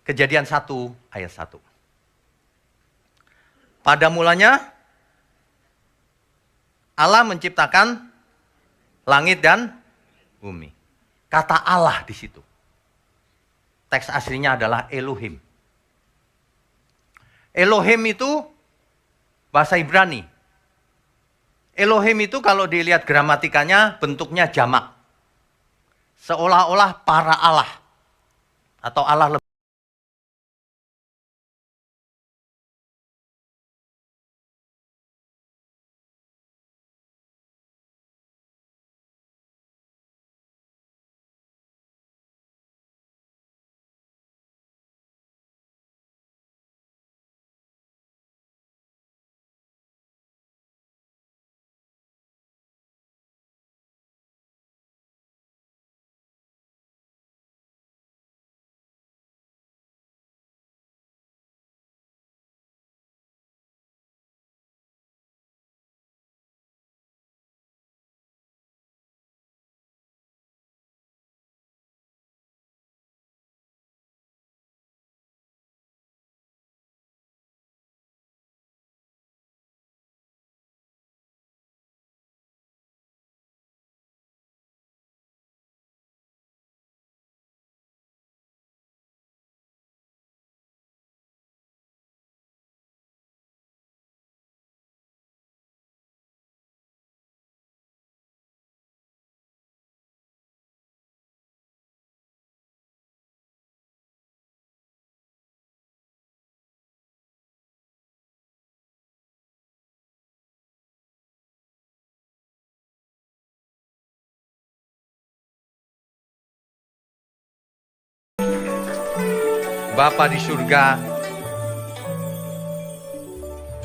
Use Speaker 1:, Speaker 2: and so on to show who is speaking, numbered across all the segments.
Speaker 1: Kejadian 1 ayat 1. Pada mulanya Allah menciptakan langit dan bumi. Kata Allah di situ. Teks aslinya adalah Elohim. Elohim itu bahasa Ibrani. Elohim itu kalau dilihat gramatikanya bentuknya jamak. Seolah-olah para Allah. Atau Allah lebih. Bapa di surga,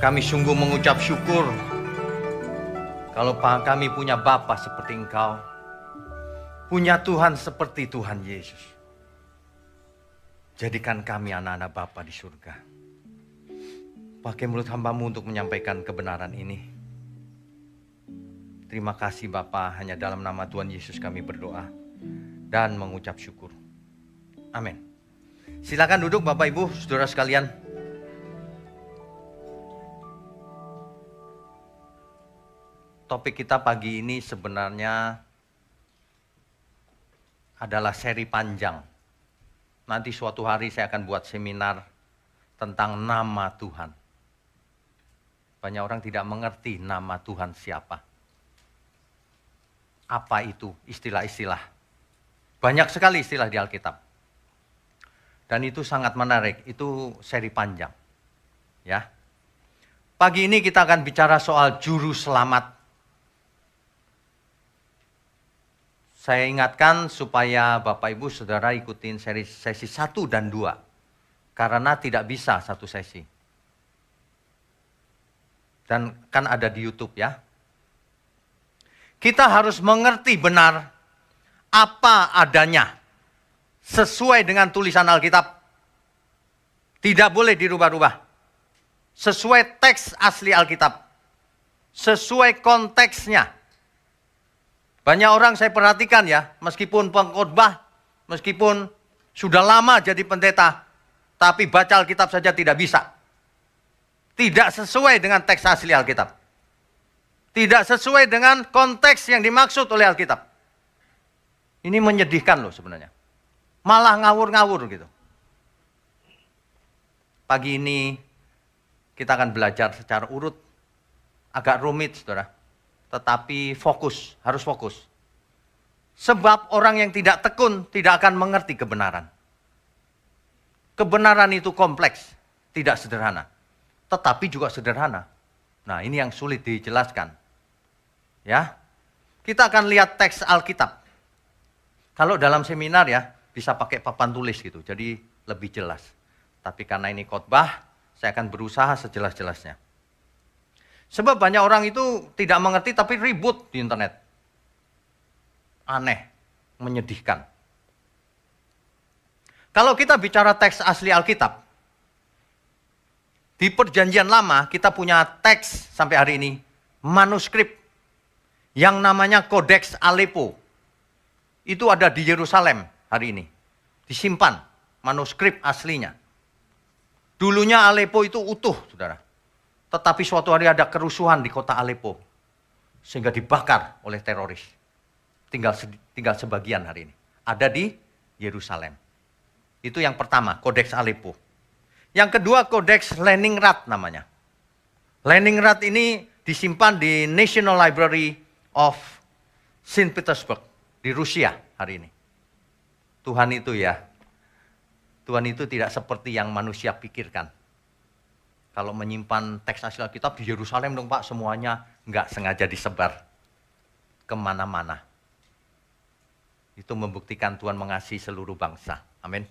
Speaker 1: kami sungguh mengucap syukur kalau kami punya Bapa seperti Engkau, punya Tuhan seperti Tuhan Yesus. Jadikan kami anak-anak Bapa di surga. Pakai mulut hamba-Mu untuk menyampaikan kebenaran ini. Terima kasih Bapa, hanya dalam nama Tuhan Yesus kami berdoa dan mengucap syukur. Amin. Silakan duduk Bapak Ibu, saudara sekalian. Topik kita pagi ini sebenarnya adalah seri panjang. Nanti suatu hari saya akan buat seminar tentang nama Tuhan. Banyak orang tidak mengerti nama Tuhan siapa. Apa itu istilah-istilah? Banyak sekali istilah di Alkitab. Dan itu sangat menarik, itu seri panjang. Ya. Pagi ini kita akan bicara soal juru selamat. Saya ingatkan supaya Bapak Ibu Saudara ikutin sesi 1 dan 2. Karena tidak bisa satu sesi. Dan kan ada di YouTube ya. Kita harus mengerti benar apa adanya. Sesuai dengan tulisan Alkitab. Tidak boleh dirubah-rubah. Sesuai teks asli Alkitab. Sesuai konteksnya. Banyak orang saya perhatikan ya, meskipun pengkhotbah, meskipun sudah lama jadi pendeta, tapi baca Alkitab saja tidak bisa. Tidak sesuai dengan teks asli Alkitab. Tidak sesuai dengan konteks yang dimaksud oleh Alkitab. Ini menyedihkan loh sebenarnya. Malah ngawur-ngawur gitu. Pagi ini kita akan belajar secara urut. Agak rumit saudara. Tetapi fokus, harus fokus. Sebab orang yang tidak tekun tidak akan mengerti kebenaran. Kebenaran itu kompleks, tidak sederhana. Tetapi juga sederhana. Nah ini yang sulit dijelaskan. Ya, kita akan lihat teks Alkitab. Kalau dalam seminar ya, bisa pakai papan tulis gitu, jadi lebih jelas. Tapi karena ini khotbah, saya akan berusaha sejelas-jelasnya. Sebab banyak orang itu tidak mengerti tapi ribut di internet. Aneh, menyedihkan. Kalau kita bicara teks asli Alkitab, di Perjanjian Lama kita punya teks sampai hari ini, manuskrip yang namanya Codex Aleppo. Itu ada di Yerusalem hari ini, disimpan manuskrip aslinya. Dulunya Aleppo itu utuh, saudara. Tetapi suatu hari ada kerusuhan di kota Aleppo. Sehingga dibakar oleh teroris. Tinggal sebagian hari ini. Ada di Yerusalem. Itu yang pertama, Kodeks Aleppo. Yang kedua, Kodeks Leningrad namanya. Leningrad ini disimpan di National Library of Saint Petersburg. Di Rusia hari ini. Tuhan itu ya. Tuhan itu tidak seperti yang manusia pikirkan. Kalau menyimpan teks asli Alkitab di Yerusalem dong Pak, semuanya nggak sengaja disebar kemana-mana. Itu membuktikan Tuhan mengasihi seluruh bangsa. Amin.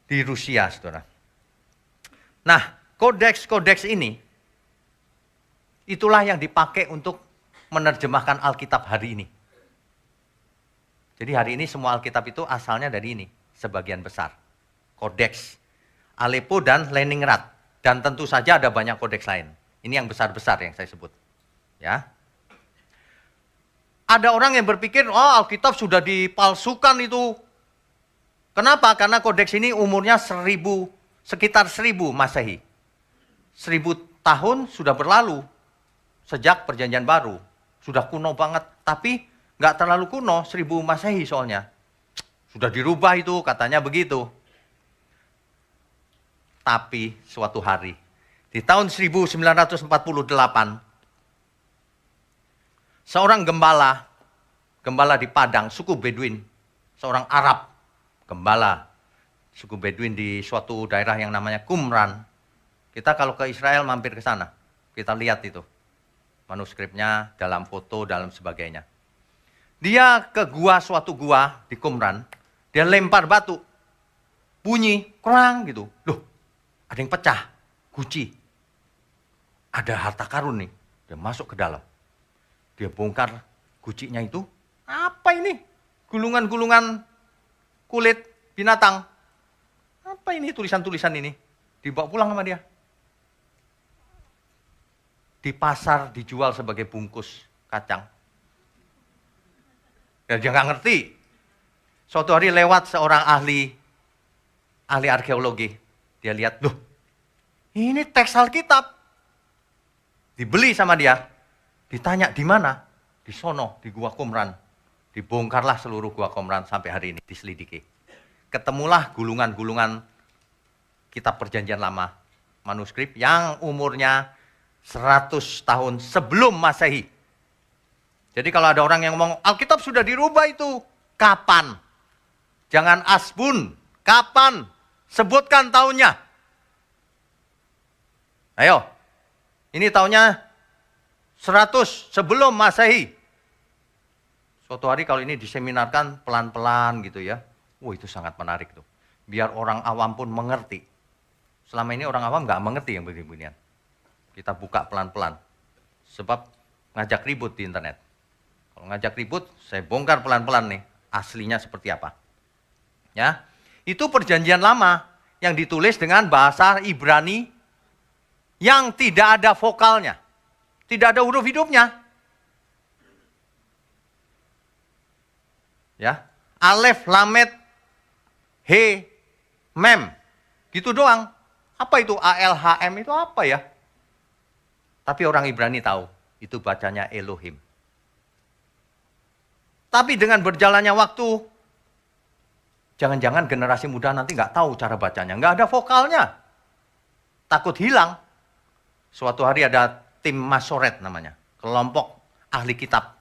Speaker 1: Di Rusia, saudara. Nah, kodeks-kodeks ini, itulah yang dipakai untuk menerjemahkan Alkitab hari ini. Jadi hari ini semua Alkitab itu asalnya dari ini, sebagian besar. Kodeks Aleppo dan Leningrad. Dan tentu saja ada banyak kodeks lain. Ini yang besar-besar yang saya sebut. Ya. Ada orang yang berpikir, oh Alkitab sudah dipalsukan itu. Kenapa? Karena kodeks ini umurnya sekitar 1000 Masehi. 1000 tahun sudah berlalu sejak Perjanjian Baru. Sudah kuno banget, tapi nggak terlalu kuno, 1000 Masehi soalnya. Sudah dirubah itu, katanya begitu. Tapi suatu hari, di tahun 1948, seorang gembala di Padang, suku Bedouin, seorang Arab, gembala, suku Bedouin di suatu daerah yang namanya Qumran. Kita kalau ke Israel mampir ke sana, kita lihat itu. Manuskripnya, dalam foto, dalam sebagainya. Dia ke suatu gua di Qumran, dia lempar batu, bunyi, kerang gitu. Loh, ada yang pecah, guci. Ada harta karun nih, dia masuk ke dalam. Dia bongkar gucinya itu, apa ini? Gulungan-gulungan kulit binatang. Apa ini tulisan-tulisan ini? Dibawa pulang sama dia. Di pasar dijual sebagai bungkus kacang. Ya, dia nggak ngerti. Suatu hari lewat seorang ahli arkeologi. Dia lihat, loh, ini teks Alkitab. Dibeli sama dia. Ditanya, di mana? Di sono, di Gua Qumran. Dibongkarlah seluruh Gua Qumran sampai hari ini, diselidiki. Ketemulah gulungan-gulungan kitab Perjanjian Lama. Manuskrip yang umurnya 100 tahun sebelum Masehi. Jadi kalau ada orang yang ngomong, Alkitab sudah dirubah itu. Kapan? Jangan asbun. Kapan? Sebutkan tahunnya. Ayo. Ini tahunnya 100 sebelum Masehi. Suatu hari kalau ini diseminarkan pelan-pelan gitu ya. Itu sangat menarik tuh. Biar orang awam pun mengerti. Selama ini orang awam nggak mengerti yang begini-beginian. Kita buka pelan-pelan. Sebab ngajak ribut di internet. Kalau ngajak ribut, saya bongkar pelan-pelan nih. Aslinya seperti apa. Ya, itu Perjanjian Lama yang ditulis dengan bahasa Ibrani yang tidak ada vokalnya. Tidak ada huruf hidupnya. Ya, Alef, Lamet, He, Mem. Gitu doang. Apa itu ALHM itu apa ya? Tapi orang Ibrani tahu, itu bacanya Elohim. Tapi dengan berjalannya waktu, jangan-jangan generasi muda nanti nggak tahu cara bacanya. Nggak ada vokalnya. Takut hilang. Suatu hari ada tim Masoret namanya. Kelompok ahli kitab.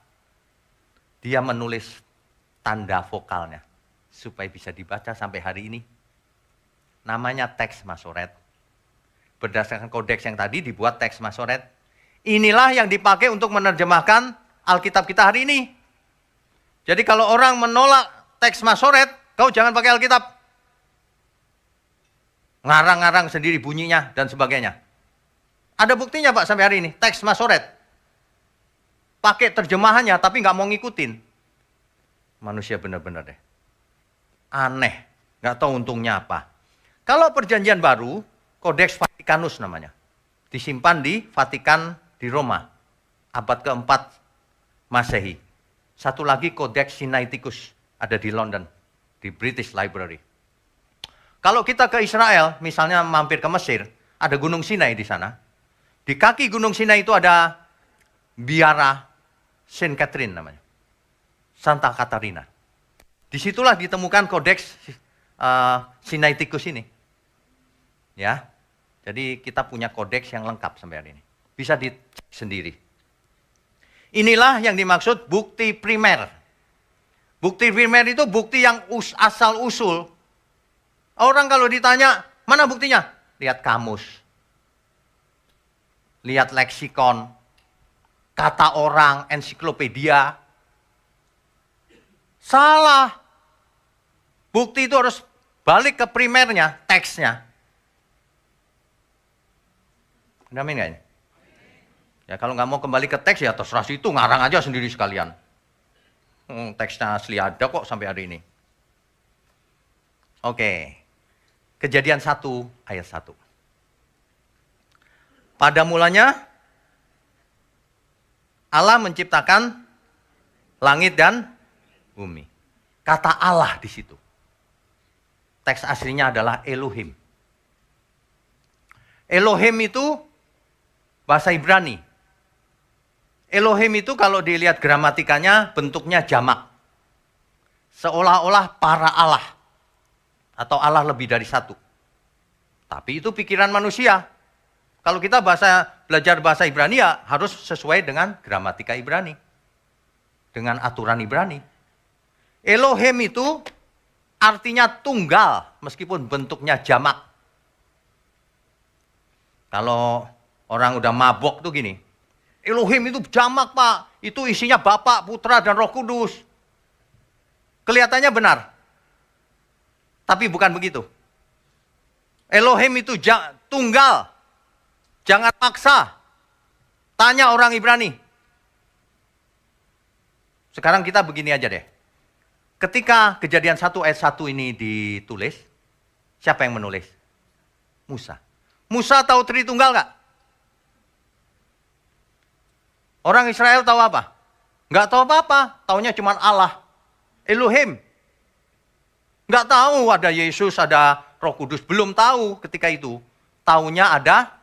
Speaker 1: Dia menulis tanda vokalnya. Supaya bisa dibaca sampai hari ini. Namanya teks Masoret. Berdasarkan kodeks yang tadi dibuat teks Masoret. Inilah yang dipakai untuk menerjemahkan Alkitab kita hari ini. Jadi kalau orang menolak teks Masoret, kau jangan pakai Alkitab. Ngarang-ngarang sendiri bunyinya dan sebagainya. Ada buktinya Pak sampai hari ini, teks Masoret. Pakai terjemahannya tapi nggak mau ngikutin. Manusia benar-benar deh. Aneh, nggak tahu untungnya apa. Kalau Perjanjian Baru, Kodeks Vatikanus namanya. Disimpan di Vatikan di Roma, abad keempat Masehi. Satu lagi Kodeks Sinaiticus, Ada di London, di British Library. Kalau kita ke Israel, misalnya mampir ke Mesir, ada Gunung Sinai di sana. Di kaki Gunung Sinai itu ada biara Saint Catherine namanya. Santa Katarina. Disitulah ditemukan kodeks Sinaiticus ini. Ya, jadi kita punya kodeks yang lengkap sampai hari ini. Bisa dicek sendiri. Inilah yang dimaksud bukti primer. Bukti primer itu bukti yang asal usul. Orang kalau ditanya, mana buktinya? Lihat kamus. Lihat leksikon. Kata orang, ensiklopedia. Salah. Bukti itu harus balik ke primernya, teksnya. Amin nggak ini? Ya kalau nggak mau kembali ke teks ya terserah situ, ngarang aja sendiri sekalian. Teksnya asli ada kok sampai hari ini. Oke. Kejadian 1 ayat 1. Pada mulanya Allah menciptakan langit dan bumi. Kata Allah di situ. Teks aslinya adalah Elohim. Elohim itu bahasa Ibrani. Elohim itu kalau dilihat gramatikanya bentuknya jamak. Seolah-olah para Allah. Atau Allah lebih dari satu. Tapi itu pikiran manusia. Kalau kita belajar bahasa Ibrani ya harus sesuai dengan gramatika Ibrani. Dengan aturan Ibrani. Elohim itu artinya tunggal meskipun bentuknya jamak. Kalau orang udah mabok tuh gini. Elohim itu jamak Pak. Itu isinya Bapa, Putra, dan Roh Kudus. Kelihatannya benar. Tapi bukan begitu. Elohim itu tunggal. Jangan maksa. Tanya orang Ibrani. Sekarang kita begini aja deh. Ketika Kejadian 1 ayat 1 ini ditulis, siapa yang menulis? Musa. Musa tahu Tritunggal nggak? Orang Israel tahu apa? Nggak tahu apa-apa. Taunya cuma Allah. Elohim. Nggak tahu ada Yesus, ada Roh Kudus. Belum tahu ketika itu. Taunya ada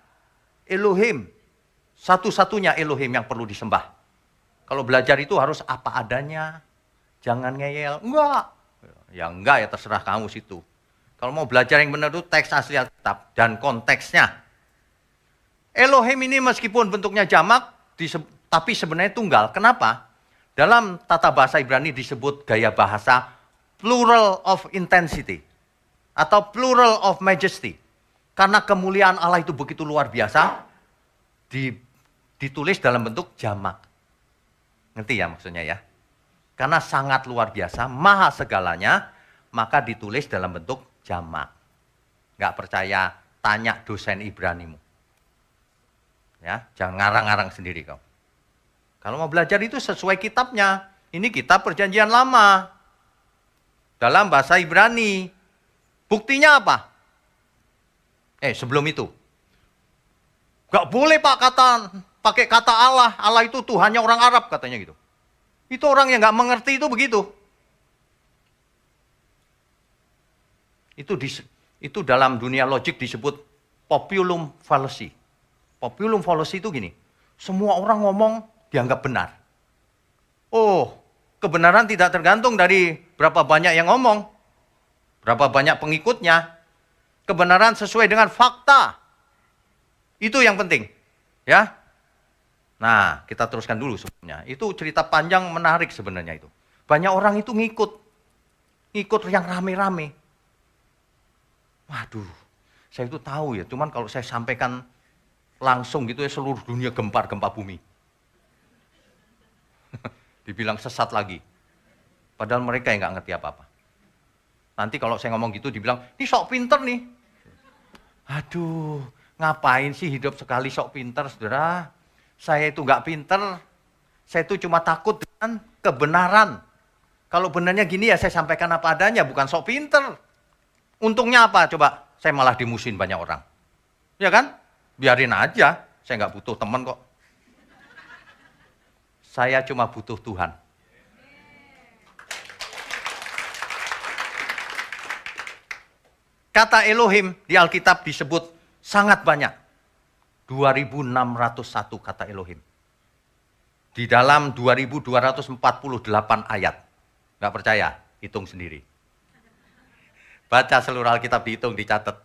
Speaker 1: Elohim. Satu-satunya Elohim yang perlu disembah. Kalau belajar itu harus apa adanya. Jangan ngeyel. Enggak. Ya enggak ya terserah kamu situ. Kalau mau belajar yang benar itu teks asli Alkitab dan konteksnya. Elohim ini meskipun bentuknya jamak, tapi sebenarnya tunggal. Kenapa? Dalam tata bahasa Ibrani disebut gaya bahasa plural of intensity. Atau plural of majesty. Karena kemuliaan Allah itu begitu luar biasa, ditulis dalam bentuk jamak. Ngerti ya maksudnya ya? Karena sangat luar biasa, maha segalanya, maka ditulis dalam bentuk jamak. Nggak percaya, tanya dosen Ibranimu. Ya, jangan ngarang-ngarang sendiri kau. Kalau mau belajar itu sesuai kitabnya. Ini kitab perjanjian lama. Dalam bahasa Ibrani. Buktinya apa? Sebelum itu. Nggak boleh Pak pakai kata Allah. Allah itu Tuhannya orang Arab katanya gitu. Itu orang yang nggak mengerti itu begitu. Itu dalam dunia logik disebut populum fallacy. Populum fallacy itu gini, semua orang ngomong dianggap benar. Oh, kebenaran tidak tergantung dari berapa banyak yang ngomong, berapa banyak pengikutnya. Kebenaran sesuai dengan fakta. Itu yang penting, ya. Nah, kita teruskan dulu sebelumnya. Itu cerita panjang menarik sebenarnya itu. Banyak orang itu ngikut yang rame-rame. Waduh, saya itu tahu ya, cuman kalau saya sampaikan langsung gitu ya seluruh dunia gempar gempa bumi. Dibilang sesat lagi. Padahal mereka yang nggak ngerti apa-apa. Nanti kalau saya ngomong gitu dibilang, ini sok pinter nih. Aduh, ngapain sih hidup sekali sok pinter, saudara? Saya itu nggak pinter, saya itu cuma takut dengan kebenaran. Kalau benarnya gini ya saya sampaikan apa adanya, bukan sok pinter. Untungnya apa? Coba, saya malah dimusuhin banyak orang. Ya kan? Biarin aja, saya nggak butuh teman kok. Saya cuma butuh Tuhan. Kata Elohim di Alkitab disebut sangat banyak. 2.601 kata Elohim. Di dalam 2.248 ayat. Nggak percaya? Hitung sendiri. Baca seluruh Alkitab, dihitung, dicatat.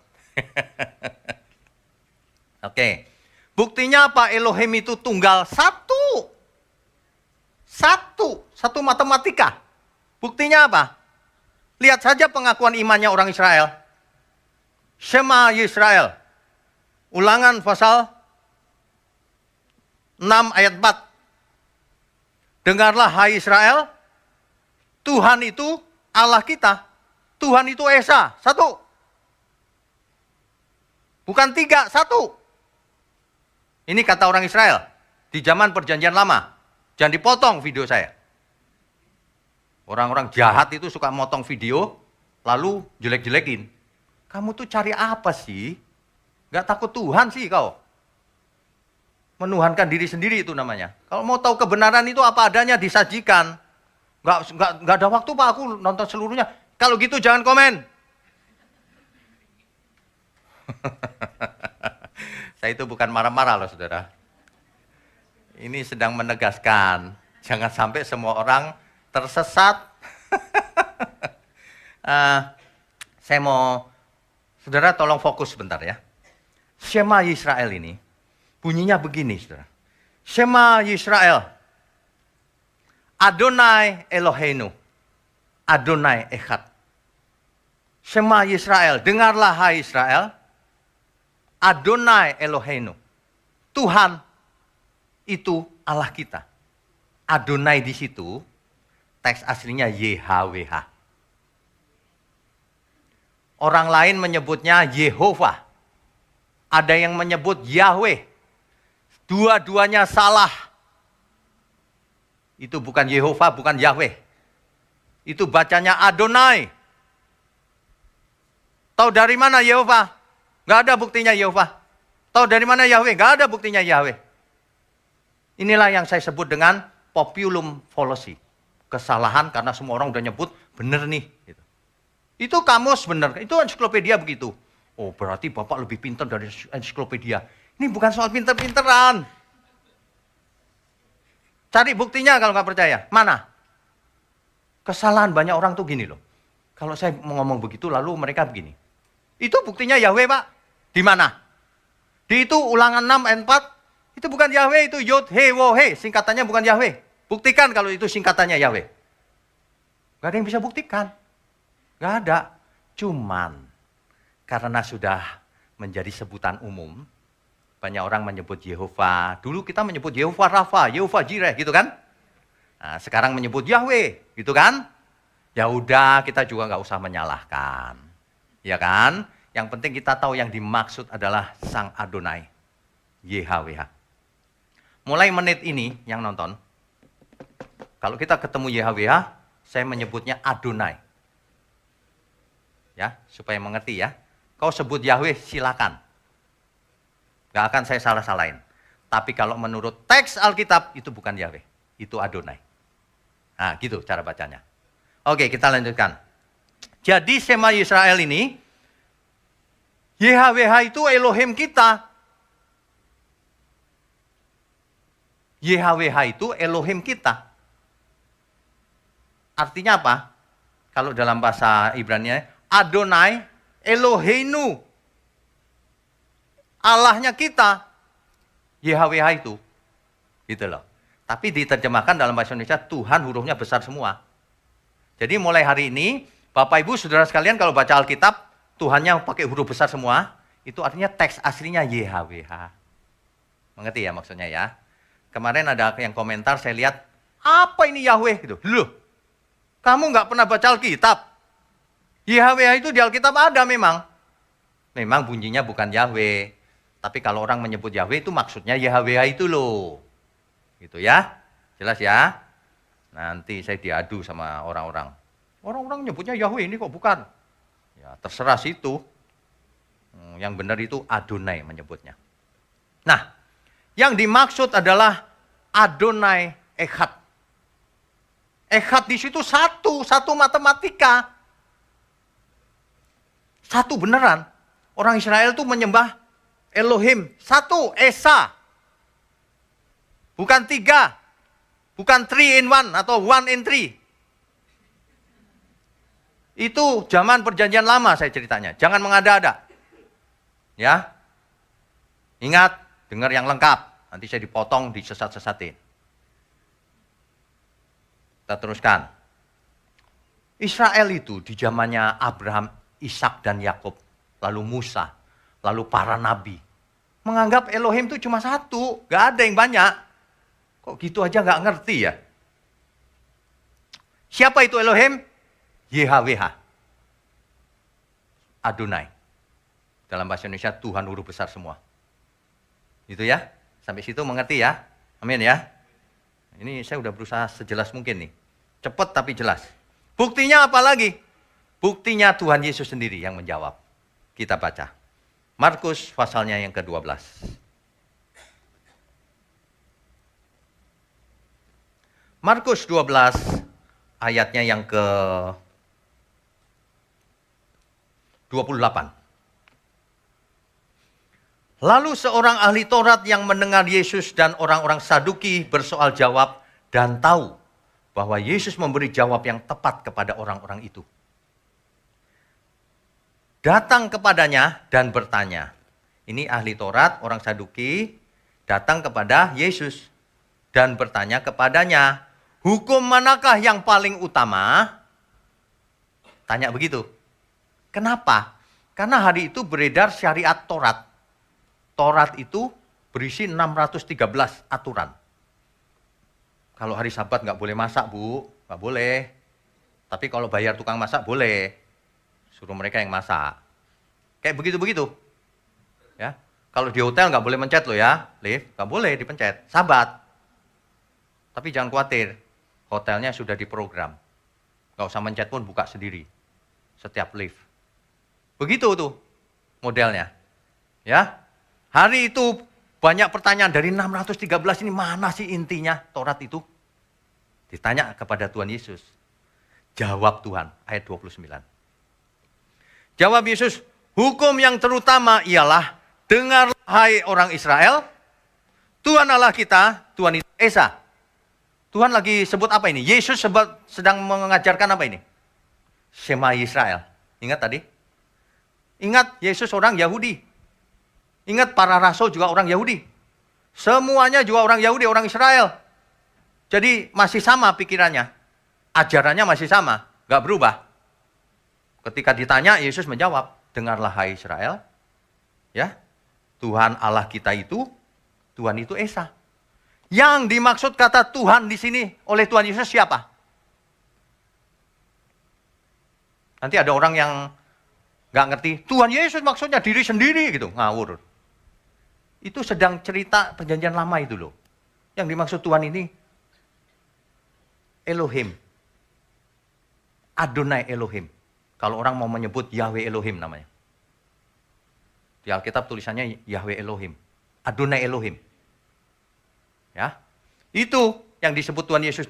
Speaker 1: Oke. Buktinya apa? Elohim itu tunggal satu. Satu matematika. Buktinya apa? Lihat saja pengakuan imannya orang Israel. Shema Yisrael. Ulangan pasal 6 ayat 4. Dengarlah hai Israel, Tuhan itu Allah kita. Tuhan itu Esa, satu. Bukan tiga, satu. Ini kata orang Israel. Di zaman perjanjian lama. Jangan dipotong video saya. Orang-orang jahat itu suka motong video, lalu jelek-jelekin. Kamu tuh cari apa sih? Gak takut Tuhan sih kau. Menuhankan diri sendiri itu namanya. Kalau mau tahu kebenaran itu apa adanya disajikan. Gak ada waktu Pak aku nonton seluruhnya. Kalau gitu jangan komen. Saya itu bukan marah-marah loh saudara. Ini sedang menegaskan. Jangan sampai semua orang tersesat. Saya mau, saudara tolong fokus sebentar ya. Shema Yisrael ini bunyinya begini, saudara. Shema Yisrael. Adonai Eloheinu. Adonai Echad. Shema Yisrael. Dengarlah hai Israel. Adonai Eloheinu. Tuhan itu Allah kita. Adonai di situ, teks aslinya YHWH. Orang lain menyebutnya Yehova. Ada yang menyebut Yahweh. Dua-duanya salah. Itu bukan Yehova, bukan Yahweh. Itu bacanya Adonai. Tahu dari mana Yehova? Gak ada buktinya Yehova. Tahu dari mana Yahweh? Gak ada buktinya Yahweh. Inilah yang saya sebut dengan populum fallacy. Kesalahan karena semua orang udah nyebut bener nih. Itu kamus bener, itu ensiklopedia begitu. Oh berarti Bapak lebih pintar dari ensiklopedia. Ini bukan soal pinter-pinteran. Cari buktinya kalau nggak percaya. Mana? Kesalahan banyak orang tuh gini loh. Kalau saya mau ngomong begitu lalu mereka begini. Itu buktinya Yahweh Pak. Di mana? Di itu ulangan 6 ayat 4. Itu bukan Yahweh, itu Yod He Wo He. Singkatannya bukan Yahweh. Buktikan kalau itu singkatannya Yahweh. Gak ada yang bisa buktikan. Gak ada. Cuman karena sudah menjadi sebutan umum. Banyak orang menyebut Yehova. Dulu kita menyebut Yehova Rafa, Yehova Jireh gitu kan. Nah, sekarang menyebut Yahweh gitu kan. Ya udah kita juga nggak usah menyalahkan. Ya kan. Yang penting kita tahu yang dimaksud adalah Sang Adonai. YHWH. Mulai menit ini yang nonton. Kalau kita ketemu YHWH, saya menyebutnya Adonai. Ya, supaya mengerti ya. Kau sebut Yahweh silakan. Gak akan saya salah-salahin. Tapi kalau menurut teks Alkitab, itu bukan Yahweh. Itu Adonai. Nah, gitu cara bacanya. Oke, kita lanjutkan. Jadi Shema Yisrael ini, YHWH itu Elohim kita. YHWH itu Elohim kita. Artinya apa? Kalau dalam bahasa Ibrani, Adonai Eloheinu. Allahnya kita, YHWH itu. Gitu loh. Tapi diterjemahkan dalam bahasa Indonesia, Tuhan hurufnya besar semua. Jadi mulai hari ini, Bapak Ibu Saudara sekalian kalau baca Alkitab, Tuhannya pakai huruf besar semua, itu artinya teks aslinya YHWH. Mengerti ya maksudnya ya? Kemarin ada yang komentar, saya lihat, apa ini Yahweh? Gitu. Loh, kamu nggak pernah baca Alkitab? YHWH itu di Alkitab ada memang. Memang bunyinya bukan Yahweh. Tapi kalau orang menyebut Yahweh itu maksudnya YHWH itu loh. Gitu ya. Jelas ya? Nanti saya diadu sama orang-orang. Orang-orang nyebutnya Yahweh ini kok bukan. Ya terserah situ. Yang benar itu Adonai menyebutnya. Nah, yang dimaksud adalah Adonai Echad. Echad di situ satu matematika. Satu beneran. Orang Israel tuh menyembah Elohim. Satu, Esa. Bukan 3. Bukan 3 in 1 atau 1 in 3. Itu zaman perjanjian lama saya ceritanya. Jangan mengada-ada. Ya. Ingat, dengar yang lengkap. Nanti saya dipotong, disesat-sesatin. Kita teruskan. Israel itu di zamannya Abraham, Ishak dan Yakub, lalu Musa, lalu para nabi, menganggap Elohim itu cuma satu, gak ada yang banyak. Kok gitu aja gak ngerti ya? Siapa itu Elohim? YHWH. Adonai. Dalam bahasa Indonesia, Tuhan huruf besar semua. Gitu ya? Sampai situ mengerti ya? Amin ya? Ini saya udah berusaha sejelas mungkin nih. Cepat tapi jelas. Buktinya apa lagi? Buktinya Tuhan Yesus sendiri yang menjawab. Kita baca. Markus pasalnya yang ke-12. Markus 12 ayatnya yang ke-28. Lalu seorang ahli Taurat yang mendengar Yesus dan orang-orang Saduki bersoal jawab dan tahu bahwa Yesus memberi jawab yang tepat kepada orang-orang itu, datang kepadanya dan bertanya. Ini ahli Taurat, orang Saduki, datang kepada Yesus dan bertanya kepadanya, hukum manakah yang paling utama? Tanya begitu. Kenapa? Karena hari itu beredar syariat Taurat. Taurat itu berisi 613 aturan. Kalau hari Sabat nggak boleh masak, Bu. Nggak boleh. Tapi kalau bayar tukang masak, boleh. Suruh mereka yang masak. Kayak begitu-begitu. Ya. Kalau di hotel nggak boleh mencet loh ya. Lift, nggak boleh dipencet. Sabat. Tapi jangan khawatir. Hotelnya sudah diprogram. Nggak usah mencet pun buka sendiri. Setiap lift. Begitu tuh modelnya. Ya. Hari itu banyak pertanyaan dari 613 ini, mana sih intinya Taurat itu? Ditanya kepada Tuhan Yesus. Jawab Tuhan, ayat 29. Jawab Yesus, hukum yang terutama ialah, dengarlah hai orang Israel, Tuhan Allah kita, Tuhan itu Esa. Tuhan lagi sebut apa ini? Yesus sedang mengajarkan apa ini? Shema Israel. Ingat tadi? Ingat, Yesus orang Yahudi. Ingat, para rasul juga orang Yahudi. Semuanya juga orang Yahudi, orang Israel. Jadi masih sama pikirannya. Ajarannya masih sama, nggak berubah. Ketika ditanya, Yesus menjawab, dengarlah hai Israel. Ya, Tuhan Allah kita itu, Tuhan itu Esa. Yang dimaksud kata Tuhan di sini oleh Tuhan Yesus siapa? Nanti ada orang yang nggak ngerti, Tuhan Yesus maksudnya diri sendiri gitu, ngawur. Itu sedang cerita perjanjian lama itu loh. Yang dimaksud Tuhan ini Elohim. Adonai Elohim. Kalau orang mau menyebut Yahweh Elohim namanya. Di Alkitab tulisannya Yahweh Elohim. Adonai Elohim. Ya. Itu yang disebut Tuhan Yesus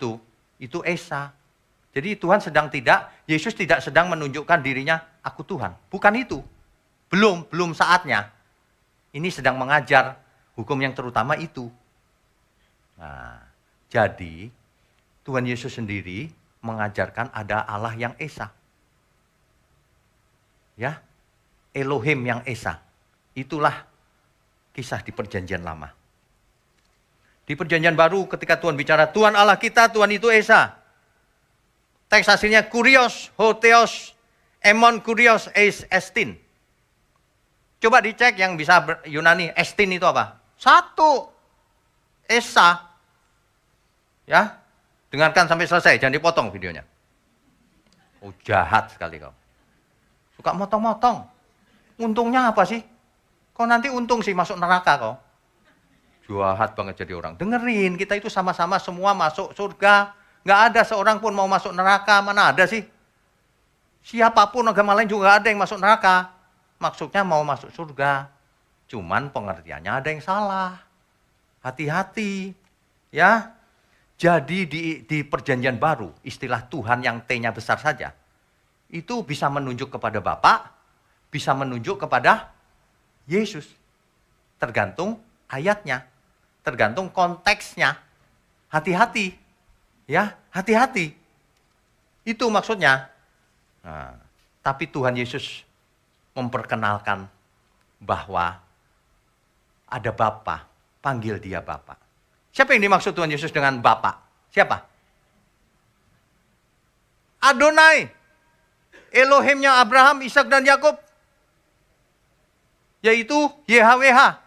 Speaker 1: itu Esa. Jadi Yesus tidak sedang menunjukkan dirinya, aku Tuhan. Bukan itu. Belum saatnya. Ini sedang mengajar hukum yang terutama itu. Nah, jadi Tuhan Yesus sendiri mengajarkan ada Allah yang Esa. Ya, Elohim yang Esa. Itulah kisah di perjanjian lama. Di perjanjian baru ketika Tuhan bicara, Tuhan Allah kita, Tuhan itu Esa. Teks aslinya Kurios, Hotheos, Emon Kurios, Estin. Coba dicek yang bisa Yunani, Estin itu apa? Satu, Esa. Ya, dengarkan sampai selesai, jangan dipotong videonya. Oh, jahat sekali kau. Suka motong-motong. Untungnya apa sih? Kau nanti untung sih masuk neraka kau. Jahat banget jadi orang. Dengerin, kita itu sama-sama semua masuk surga. Nggak ada seorang pun mau masuk neraka, mana ada sih? Siapapun agama lain juga nggak ada yang masuk neraka. Maksudnya mau masuk surga. Cuman pengertiannya ada yang salah. Hati-hati. Ya. Jadi di perjanjian baru, istilah Tuhan yang T-nya besar saja, itu bisa menunjuk kepada Bapa, bisa menunjuk kepada Yesus. Tergantung ayatnya, tergantung konteksnya. Hati-hati, ya, hati-hati. Itu maksudnya. Nah, tapi Tuhan Yesus memperkenalkan bahwa ada Bapa, panggil dia Bapa. Siapa yang dimaksud Tuhan Yesus dengan Bapa? Siapa? Adonai, Elohimnya Abraham, Ishak dan Yakub, yaitu YHWH,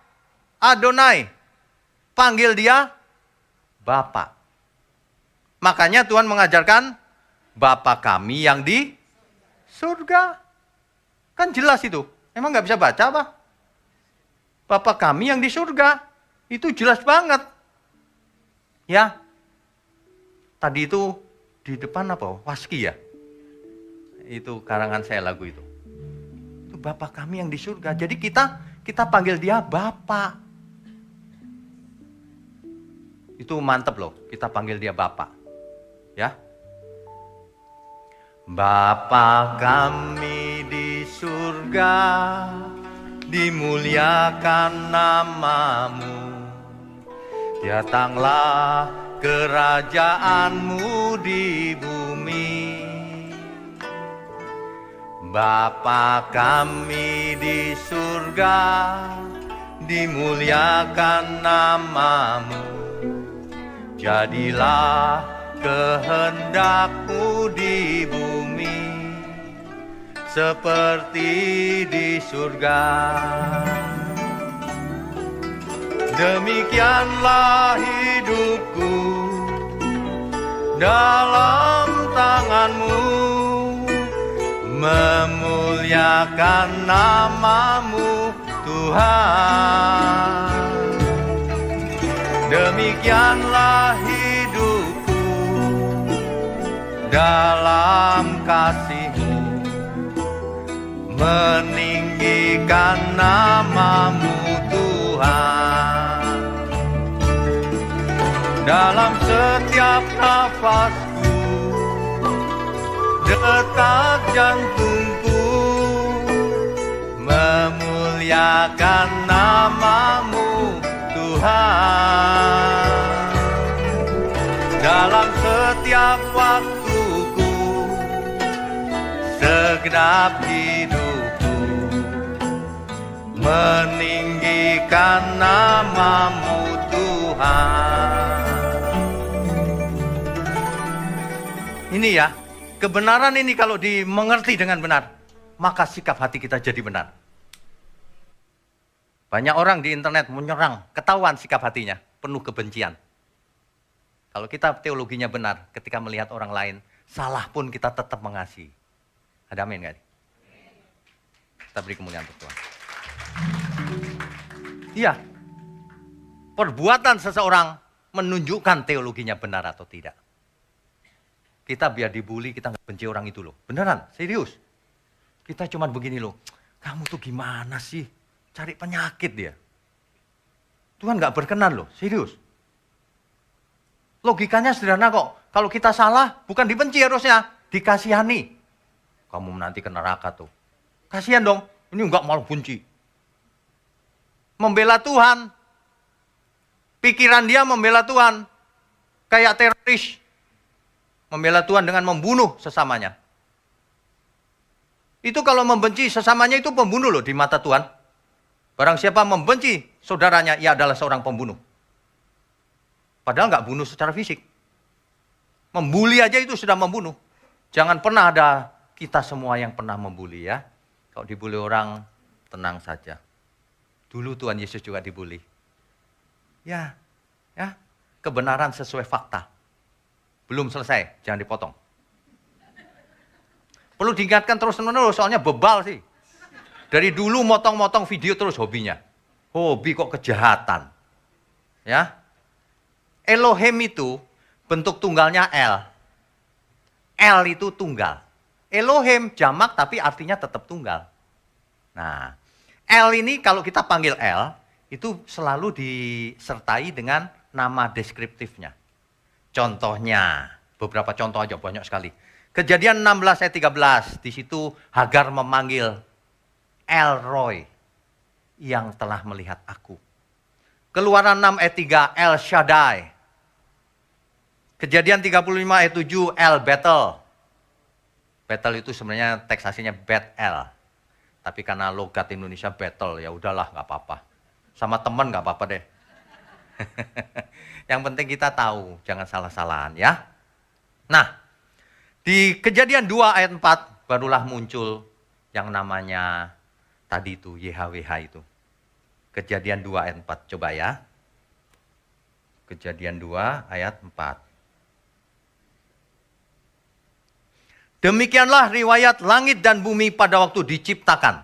Speaker 1: Adonai. Panggil dia Bapa. Makanya Tuhan mengajarkan Bapa kami yang di surga. Kan jelas itu. Emang nggak bisa baca apa? Bapa kami yang di surga. Itu jelas banget. Ya. Tadi itu di depan apa? Waski ya? Itu karangan saya lagu itu. Itu Bapa kami yang di surga. Jadi kita panggil dia Bapa. Itu mantep loh. Kita panggil dia Bapa. Ya. Bapa kami di surga, dimuliakan namamu. Datanglah kerajaanmu di bumi. Bapa kami di surga, dimuliakan namamu. Jadilah kehendakmu di bumi seperti di surga. Demikianlah hidupku dalam tanganmu, memuliakan namamu Tuhan. Demikianlah hidupku dalam kasih-Mu, meninggikan namamu Tuhan. Dalam setiap nafasku, detak jantungku, memuliakan namamu Tuhan. Dalam setiap waktuku, segenap hidupku, meninggikan namamu Tuhan. Ini ya, kebenaran ini kalau dimengerti dengan benar, maka sikap hati kita jadi benar. Banyak orang di internet menyerang, ketahuan sikap hatinya, penuh kebencian. Kalau kita teologinya benar, ketika melihat orang lain, salah pun kita tetap mengasihi. Ada amin nggak? Kita beri kemuliaan untuk Tuhan. Iya, perbuatan seseorang menunjukkan teologinya benar atau tidak. Kita biar dibully, kita nggak benci orang itu loh. Beneran, serius. Kita cuma begini loh, kamu tuh gimana sih? Cari penyakit dia. Tuhan nggak berkenan loh, serius. Logikanya sederhana kok. Kalau kita salah, bukan dibenci harusnya, dikasihani. Kamu nanti ke neraka tuh. Kasihan dong, ini enggak malah benci. Membela Tuhan. Pikiran dia membela Tuhan. Kayak teroris. Membela Tuhan dengan membunuh sesamanya. Itu kalau membenci sesamanya itu pembunuh loh di mata Tuhan. Barang siapa membenci saudaranya, ia adalah seorang pembunuh. Padahal nggak bunuh secara fisik. Membuli aja itu sudah membunuh. Jangan pernah ada kita semua yang pernah membuli ya. Kalau dibuli orang, tenang saja. Dulu Tuhan Yesus juga dibuli. Ya, kebenaran sesuai fakta. Belum selesai, jangan dipotong. Perlu diingatkan terus-menerus, soalnya bebal sih. Dari dulu motong-motong video terus hobinya. Hobi kok kejahatan. Ya. Elohim itu bentuk tunggalnya El. El itu tunggal. Elohim jamak tapi artinya tetap tunggal. Nah, El ini kalau kita panggil El, itu selalu disertai dengan nama deskriptifnya. Contohnya, beberapa contoh aja, banyak sekali. Kejadian 16 ayat 13, di situ Hagar memanggil El Roy, yang telah melihat aku. Keluaran 6 ayat 3, El Shaddai. Kejadian 35 ayat 7, El Bethel. Bethel itu sebenarnya teks aslinya Bet-El. Tapi karena logat Indonesia Bethel, ya udahlah nggak apa-apa. Sama teman nggak apa-apa deh. Yang penting kita tahu, jangan salah-salahan ya. Nah, di Kejadian 2 ayat 4 barulah muncul yang namanya tadi itu YHWH itu. Kejadian 2 ayat 4, coba ya. Kejadian 2 ayat 4. Demikianlah riwayat langit dan bumi pada waktu diciptakan.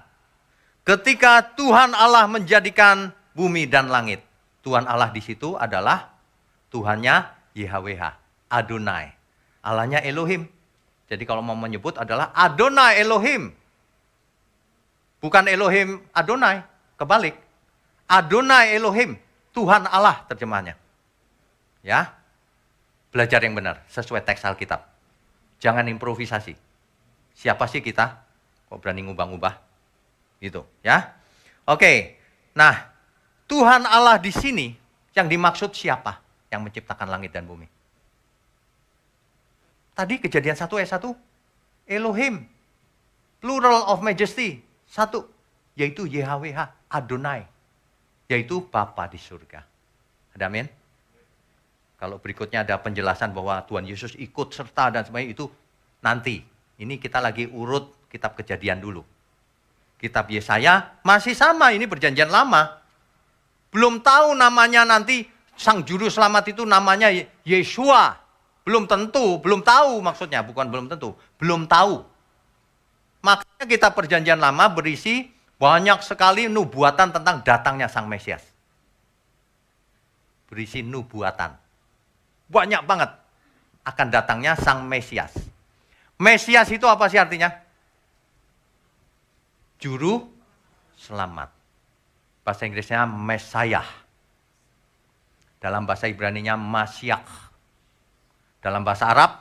Speaker 1: Ketika Tuhan Allah menjadikan bumi dan langit. Tuhan Allah di situ adalah Tuhannya YHWH, Adonai. Allahnya Elohim. Jadi kalau mau menyebut adalah Adonai Elohim. Bukan Elohim Adonai, kebalik. Adonai Elohim, Tuhan Allah terjemahnya. Ya, belajar yang benar, sesuai teks Alkitab. Jangan improvisasi. Siapa sih kita? Kok berani ngubah-ngubah? Gitu, ya. Oke, nah Tuhan Allah di sini yang dimaksud siapa yang menciptakan langit dan bumi? Tadi Kejadian 1 ayat 1, Elohim, plural of majesty, satu, yaitu YHWH, Adonai, yaitu Bapa di surga. Ada amin? Kalau berikutnya ada penjelasan bahwa Tuhan Yesus ikut serta dan sebagainya, itu nanti. Ini kita lagi urut kitab Kejadian dulu. Kitab Yesaya masih sama, ini perjanjian lama. Belum tahu namanya nanti, Sang Juru Selamat itu namanya Yeshua. Belum tentu, belum tahu maksudnya, bukan belum tentu, belum tahu. Makanya kita perjanjian lama berisi banyak sekali nubuatan tentang datangnya Sang Mesias. Berisi nubuatan. Banyak banget akan datangnya Sang Mesias. Mesias itu apa sih artinya? Juru Selamat. Bahasa Inggrisnya Messiah. Dalam bahasa Ibraninya Masyiach. Dalam bahasa Arab,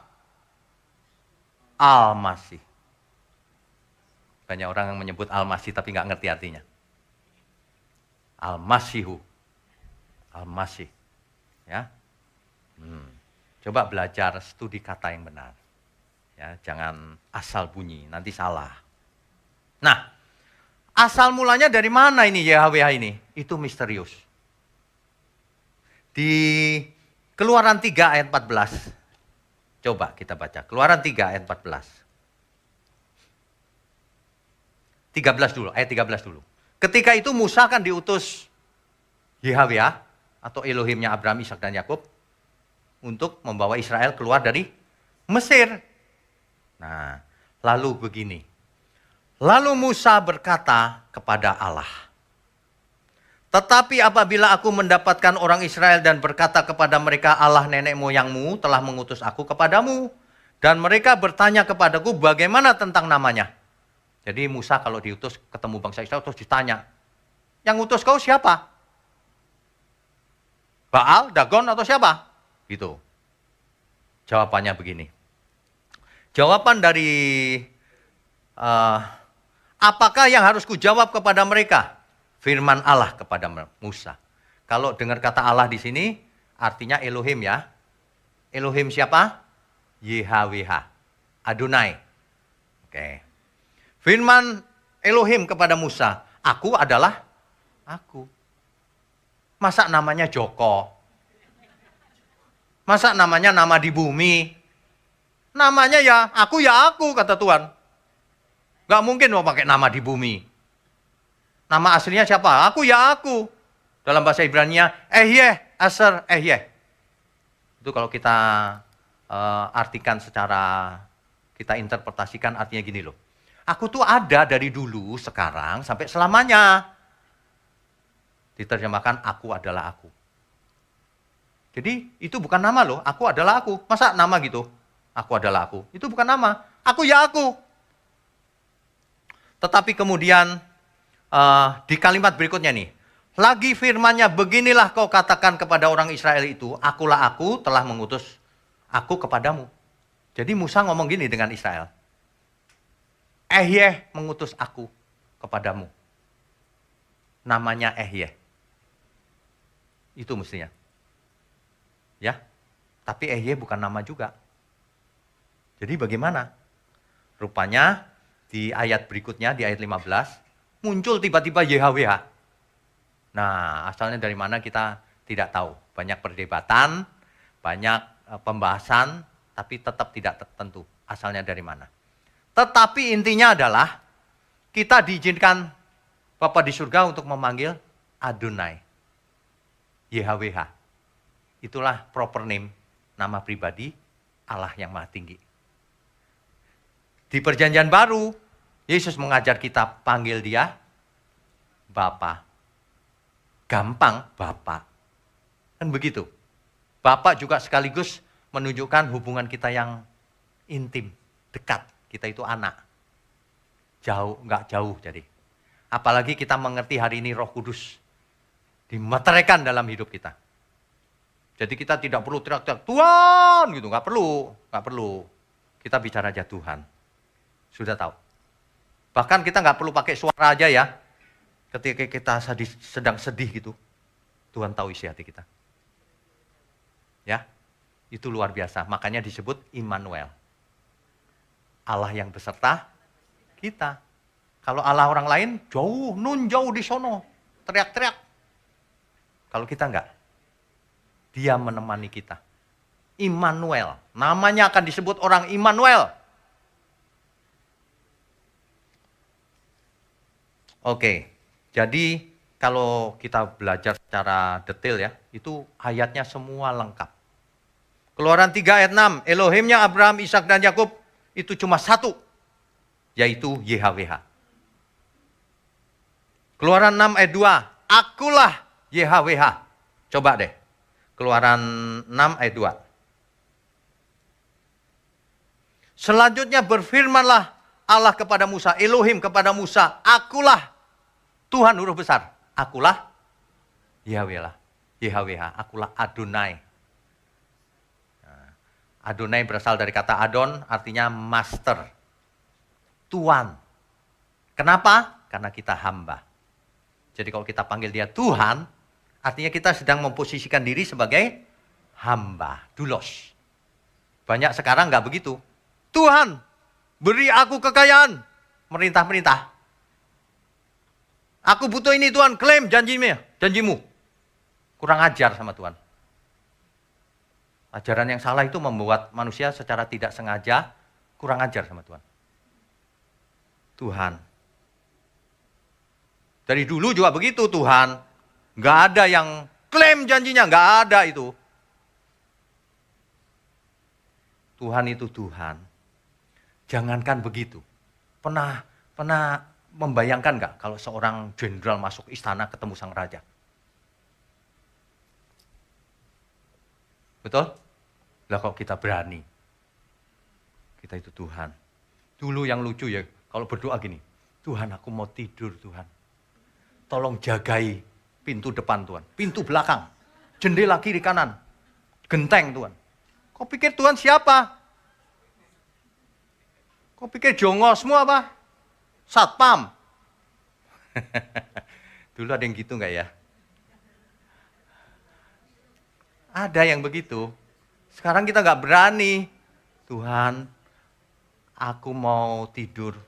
Speaker 1: Al-Masih. Banyak orang yang menyebut Al-Masih tapi nggak ngerti artinya. Al-Masihu. Al-Masih. Ya. Coba belajar studi kata yang benar. Ya, jangan asal bunyi, nanti salah. Nah, asal mulanya dari mana ini YHWH ini? Itu misterius. Di Keluaran 3 ayat 14. Coba kita baca. Keluaran 3 ayat 14. 13 dulu, ayat 13 dulu. Ketika itu Musa kan diutus YHWH atau Elohimnya Abraham, Ishak dan Yakub untuk membawa Israel keluar dari Mesir. Nah, lalu begini. Lalu Musa berkata kepada Allah, tetapi apabila aku mendapatkan orang Israel dan berkata kepada mereka, Allah nenek moyangmu telah mengutus aku kepadamu. Dan mereka bertanya kepadaku, bagaimana tentang namanya? Jadi Musa kalau diutus ketemu bangsa Israel terus ditanya, yang utus kau siapa? Baal, Dagon atau siapa? Gitu. Jawabannya begini. Jawaban dari apakah yang harus kujawab kepada mereka? Firman Allah kepada Musa. Kalau dengar kata Allah di sini, artinya Elohim ya. Elohim siapa? YHWH. Adonai. Oke. Firman Elohim kepada Musa, aku adalah aku. Masa namanya Joko? Masa namanya nama di bumi? Namanya ya aku, kata Tuhan. Gak mungkin mau pakai nama di bumi. Nama aslinya siapa? Aku ya aku. Dalam bahasa Ibrani-nya, Ehyeh, Aser, Ehyeh. Itu kalau kita artikan secara, kita interpretasikan artinya gini loh. Aku tuh ada dari dulu, sekarang, sampai selamanya. Diterjemahkan, aku adalah aku. Jadi itu bukan nama loh, aku adalah aku. Masa nama gitu? Aku adalah aku. Itu bukan nama, aku ya aku. Tetapi kemudian, di kalimat berikutnya nih, lagi firman-Nya, beginilah kau katakan kepada orang Israel itu, akulah aku telah mengutus aku kepadamu. Jadi Musa ngomong gini dengan Israel, Ehyeh mengutus aku kepadamu. namanya Ehye. Itu mestinya. Ya, tapi Ehye bukan nama juga. Jadi bagaimana? Rupanya di ayat berikutnya, di ayat 15, muncul tiba-tiba YHWH. Nah, asalnya dari mana kita tidak tahu. Banyak perdebatan, banyak pembahasan, tapi tetap tidak tentu asalnya dari mana. Tetapi intinya adalah kita diizinkan Bapa di surga untuk memanggil Adonai, YHWH. Itulah proper name, nama pribadi Allah yang Maha Tinggi. Di perjanjian baru, Yesus mengajar kita panggil dia Bapa. Gampang Bapa. Kan begitu. Bapa juga sekaligus menunjukkan hubungan kita yang intim, dekat. Kita itu anak. Jauh, enggak jauh jadi. Apalagi kita mengerti hari ini Roh Kudus dimeteraikan dalam hidup kita. Jadi kita tidak perlu teriak-teriak, Tuhan, gitu. Enggak perlu. Kita bicara aja Tuhan. Sudah tahu. Bahkan kita nggak perlu pakai suara aja ya. Ketika kita sedang sedih gitu, Tuhan tahu isi hati kita. Ya, itu luar biasa. Makanya disebut Immanuel. Allah yang beserta kita. Kalau Allah orang lain, jauh, jauh di sono. Teriak-teriak. Kalau kita enggak. Dia menemani kita. Immanuel. Namanya akan disebut orang Immanuel. Oke, jadi kalau kita belajar secara detail ya, itu ayatnya semua lengkap. Keluaran 3 ayat 6, Elohimnya Abraham, Ishak dan Yakub itu cuma satu, yaitu YHWH. Keluaran 6 ayat 2, akulah YHWH. Coba deh, Keluaran 6 ayat 2. Selanjutnya berfirmanlah Allah kepada Musa, Elohim kepada Musa, akulah Tuhan huruf besar. Akulah YHWH, akulah Adonai. Nah, Adonai berasal dari kata Adon, artinya master. Tuan. Kenapa? Karena kita hamba. Jadi kalau kita panggil dia Tuhan, artinya kita sedang memposisikan diri sebagai hamba, doulos. Banyak sekarang nggak begitu. Tuhan, beri aku kekayaan. Merintah-merintah. Aku butuh ini Tuhan, klaim janjimu. Kurang ajar sama Tuhan. Ajaran yang salah itu membuat manusia secara tidak sengaja kurang ajar sama Tuhan. Tuhan. Dari dulu juga begitu Tuhan. Nggak ada yang klaim janjinya, nggak ada itu. Tuhan itu Tuhan. Jangankan begitu. Pernah membayangkan nggak kalau seorang jenderal masuk istana ketemu sang raja? Betul? Lah kok kita berani? Kita itu Tuhan. Dulu yang lucu ya, kalau berdoa gini, Tuhan aku mau tidur Tuhan. Tolong jagai pintu depan Tuhan, pintu belakang, jendela kiri kanan, genteng Tuhan. Kau pikir Tuhan siapa? Kau pikir jongosmu apa? Satpam. Dulu ada yang gitu enggak ya? Ada yang begitu. Sekarang kita enggak berani. Tuhan, aku mau tidur.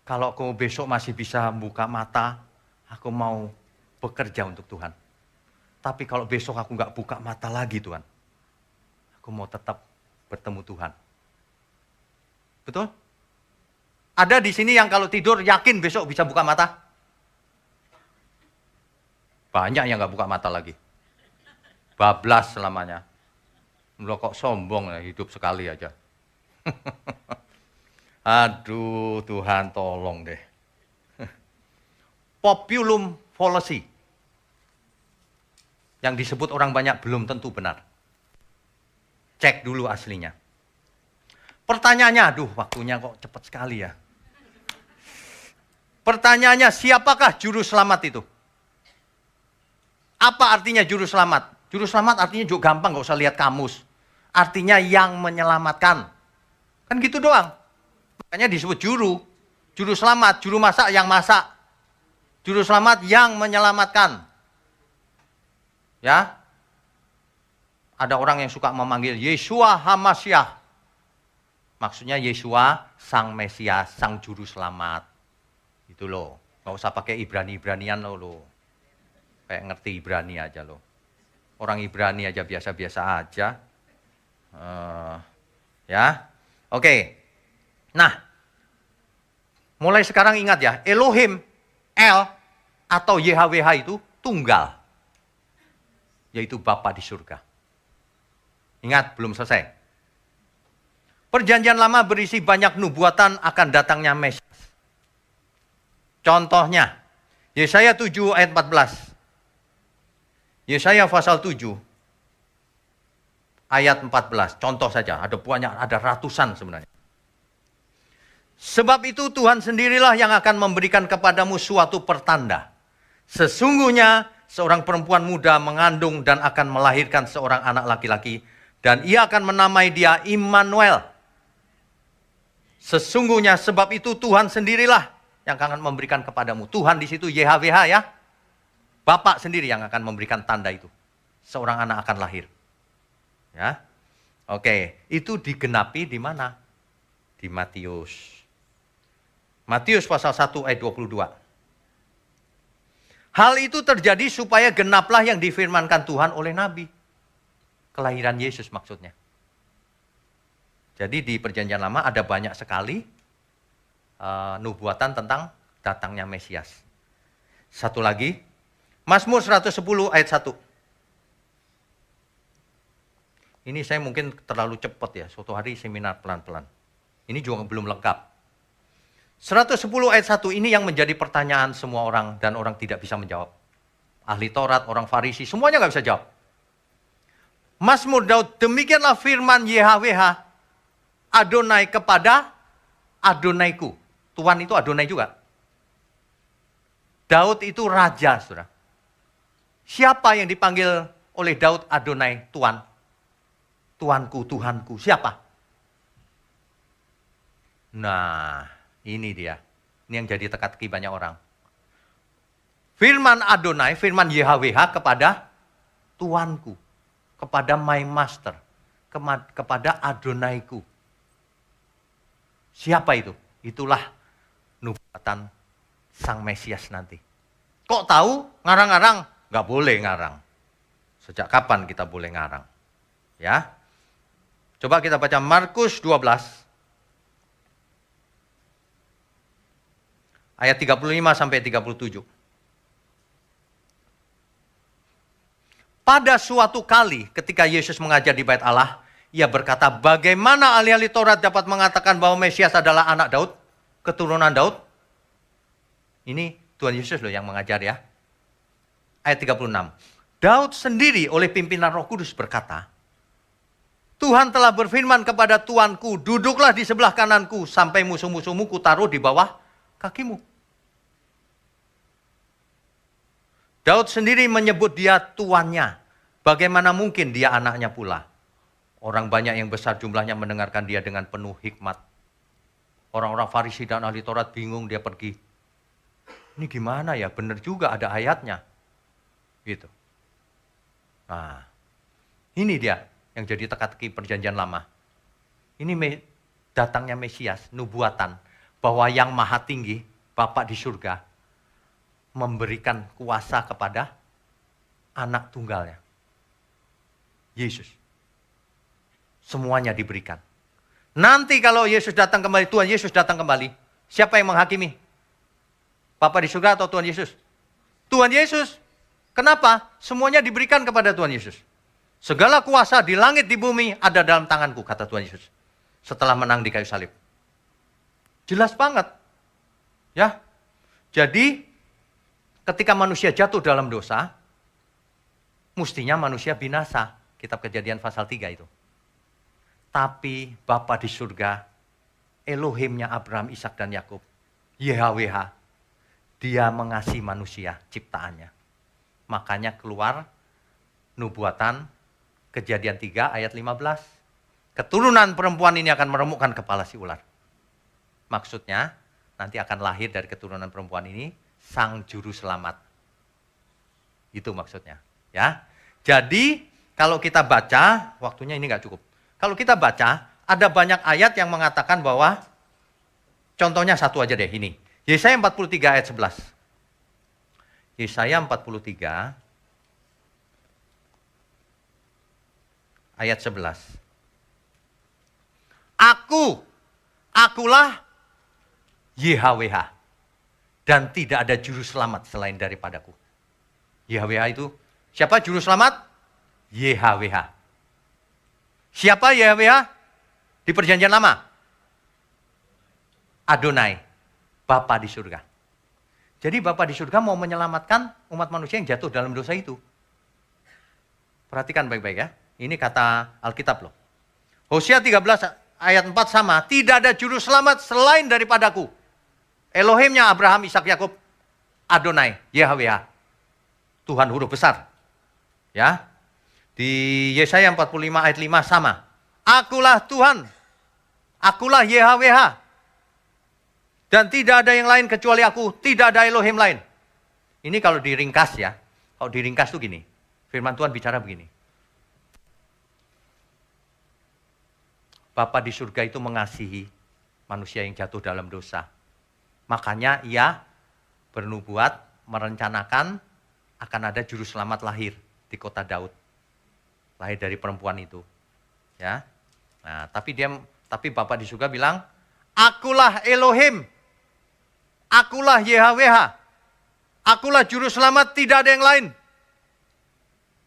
Speaker 1: Kalau aku besok masih bisa buka mata, aku mau bekerja untuk Tuhan. Tapi kalau besok aku enggak buka mata lagi Tuhan, aku mau tetap bertemu Tuhan. Betul? Ada di sini yang kalau tidur yakin besok bisa buka mata? Banyak yang nggak buka mata lagi. Bablas selamanya. Lo kok sombong ya, hidup sekali aja. Aduh Tuhan tolong deh. Populum fallacy. Yang disebut orang banyak belum tentu benar. Cek dulu aslinya. Pertanyaannya, aduh waktunya kok cepat sekali ya. Pertanyaannya, siapakah juru selamat itu? Apa artinya juru selamat? Juru selamat artinya juga gampang, gak usah lihat kamus. Artinya yang menyelamatkan. Kan gitu doang. Makanya disebut juru. Juru selamat, juru masak yang masak. Juru selamat yang menyelamatkan. Ya. Ada orang yang suka memanggil Yeshua HaMashiach. Maksudnya Yeshua sang Mesias, sang juru selamat. Itu loh. Nggak usah pakai Ibrani-Ibranian loh. Kayak ngerti Ibrani aja loh. Orang Ibrani aja biasa-biasa aja. Ya. Oke. Nah. Mulai sekarang ingat ya. Elohim, El, atau YHWH itu tunggal. Yaitu Bapa di surga. Ingat, belum selesai. Perjanjian lama berisi banyak nubuatan akan datangnya Mesias. Contohnya, Yesaya 7 ayat 14. Yesaya pasal 7 ayat 14. Contoh saja, ada banyak, ada ratusan sebenarnya. Sebab itu Tuhan sendirilah yang akan memberikan kepadamu suatu pertanda. Sesungguhnya seorang perempuan muda mengandung dan akan melahirkan seorang anak laki-laki. Dan ia akan menamai dia Immanuel. Sesungguhnya sebab itu Tuhan sendirilah yang akan memberikan kepadamu. Tuhan di situ YHWH ya. Bapak sendiri yang akan memberikan tanda itu. Seorang anak akan lahir. Ya. Oke, itu digenapi di mana? Di Matius. Matius pasal 1 ayat 22. Hal itu terjadi supaya genaplah yang difirmankan Tuhan oleh Nabi. Kelahiran Yesus maksudnya. Jadi di perjanjian lama ada banyak sekali nubuatan tentang datangnya Mesias. Satu lagi, Mazmur 110 ayat 1. Ini saya mungkin terlalu cepat ya, suatu hari seminar pelan-pelan. Ini juga belum lengkap. 110 ayat 1 ini yang menjadi pertanyaan semua orang dan orang tidak bisa menjawab. Ahli Taurat, orang Farisi, semuanya nggak bisa jawab. Mazmur Daud, demikianlah firman YHWH, Adonai kepada Adonaiku. Tuhan itu Adonai juga. Daud itu raja, saudara. Siapa yang dipanggil oleh Daud Adonai, Tuhan? Tuanku, Tuhanku. Siapa? Nah, ini dia. Ini yang jadi teka-teki banyak orang. Firman Adonai, firman YHWH kepada Tuanku. Kepada my master. Kepada Adonaiku. Siapa itu? Itulah nubuatan sang Mesias nanti. Kok tahu? Ngarang-ngarang? Nggak boleh ngarang. Sejak kapan kita boleh ngarang? Ya. Coba kita baca Markus 12. Ayat 35 sampai 37. Pada suatu kali ketika Yesus mengajar di Bait Allah, ia berkata, bagaimana ahli-ahli Taurat dapat mengatakan bahwa Mesias adalah anak Daud, keturunan Daud? Ini Tuhan Yesus loh yang mengajar ya. Ayat 36. Daud sendiri oleh pimpinan Roh Kudus berkata, Tuhan telah berfirman kepada Tuanku, duduklah di sebelah kananku sampai musuh-musuhmu kutaruh di bawah kakimu. Daud sendiri menyebut dia tuannya. Bagaimana mungkin dia anaknya pula? Orang banyak yang besar jumlahnya mendengarkan dia dengan penuh hikmat. Orang-orang Farisi dan ahli Taurat bingung, dia pergi. Ini gimana ya? Benar juga ada ayatnya. Gitu. Nah, ini dia yang jadi teka-teki perjanjian lama. Ini datangnya Mesias, nubuatan. Bahwa yang maha tinggi, Bapa di surga, memberikan kuasa kepada anak tunggalnya. Yesus. Semuanya diberikan. Nanti kalau Yesus datang kembali, Tuhan Yesus datang kembali, siapa yang menghakimi? Bapa di surga atau Tuhan Yesus? Tuhan Yesus. Kenapa? Semuanya diberikan kepada Tuhan Yesus. Segala kuasa di langit di bumi ada dalam tanganku, kata Tuhan Yesus. Setelah menang di kayu salib. Jelas banget. Ya. Jadi, ketika manusia jatuh dalam dosa, mestinya manusia binasa. Kitab Kejadian pasal 3 itu. Tapi Bapa di surga, Elohimnya Abraham, Ishak dan Yakub, YHWH, dia mengasihi manusia ciptaannya. Makanya keluar nubuatan Kejadian 3 ayat 15. Keturunan perempuan ini akan meremukkan kepala si ular. Maksudnya nanti akan lahir dari keturunan perempuan ini Sang Juru Selamat. Itu maksudnya. Ya. Jadi kalau kita baca, waktunya ini nggak cukup. Kalau kita baca, ada banyak ayat yang mengatakan bahwa, contohnya satu aja deh ini. Yesaya 43 ayat 11. Yesaya 43 ayat 11. Akulah YHWH. Dan tidak ada juru selamat selain daripadaku. YHWH itu, siapa juru selamat? YHWH. Siapa YHWH? Di perjanjian lama? Adonai, Bapa di surga. Jadi Bapa di surga mau menyelamatkan umat manusia yang jatuh dalam dosa itu. Perhatikan baik-baik ya. Ini kata Alkitab loh. Hosea 13 ayat 4 sama. Tidak ada juru selamat selain daripadaku. Elohimnya Abraham, Ishak, Yakub, Adonai, YHWH. Tuhan huruf besar. Ya. Di Yesaya 45 ayat 5 sama. Akulah Tuhan. Akulah YHWH. Dan tidak ada yang lain kecuali aku. Tidak ada Elohim lain. Ini kalau diringkas ya. Kalau diringkas tuh gini. Firman Tuhan bicara begini. Bapa di surga itu mengasihi manusia yang jatuh dalam dosa. Makanya ia bernubuat, merencanakan akan ada juru selamat lahir di kota Daud. Lahir dari perempuan itu. Ya. Nah, tapi Bapa di surga bilang, akulah Elohim. Akulah YHWH. Akulah juru selamat, tidak ada yang lain.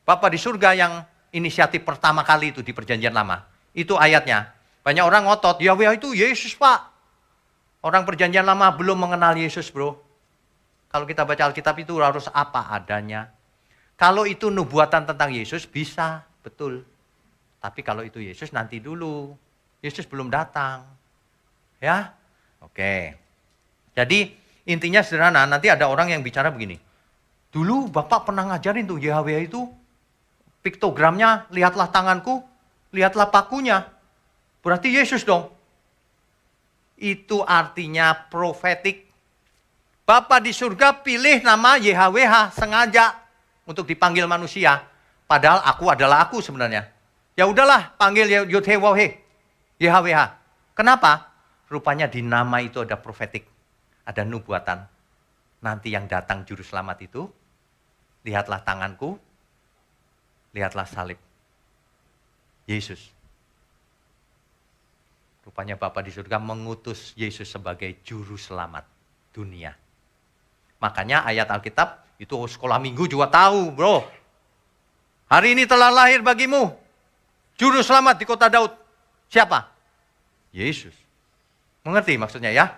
Speaker 1: Bapa di surga yang inisiatif pertama kali itu di perjanjian lama. Itu ayatnya. Banyak orang ngotot, YHWH itu Yesus Pak. Orang perjanjian lama belum mengenal Yesus bro. Kalau kita baca Alkitab itu harus apa adanya. Kalau itu nubuatan tentang Yesus bisa, betul. Tapi kalau itu Yesus nanti dulu. Yesus belum datang. Ya, oke. Jadi intinya sederhana, nanti ada orang yang bicara begini. Dulu Bapak pernah ngajarin tuh YHWH itu, piktogramnya, lihatlah tanganku, lihatlah pakunya. Berarti Yesus dong. Itu artinya profetik. Bapa di surga pilih nama YHWH sengaja untuk dipanggil manusia. Padahal aku adalah aku sebenarnya. Ya udahlah, panggil Yud-Heh-Waw-Heh, YHWH. Kenapa? Rupanya di nama itu ada profetik. Ada nubuatan. Nanti yang datang juru selamat itu, lihatlah tanganku, lihatlah salib. Yesus. Rupanya Bapa di surga mengutus Yesus sebagai juru selamat dunia. Makanya ayat Alkitab itu sekolah minggu juga tahu bro. Hari ini telah lahir bagimu juru selamat di kota Daud. Siapa? Yesus. Mengerti maksudnya ya?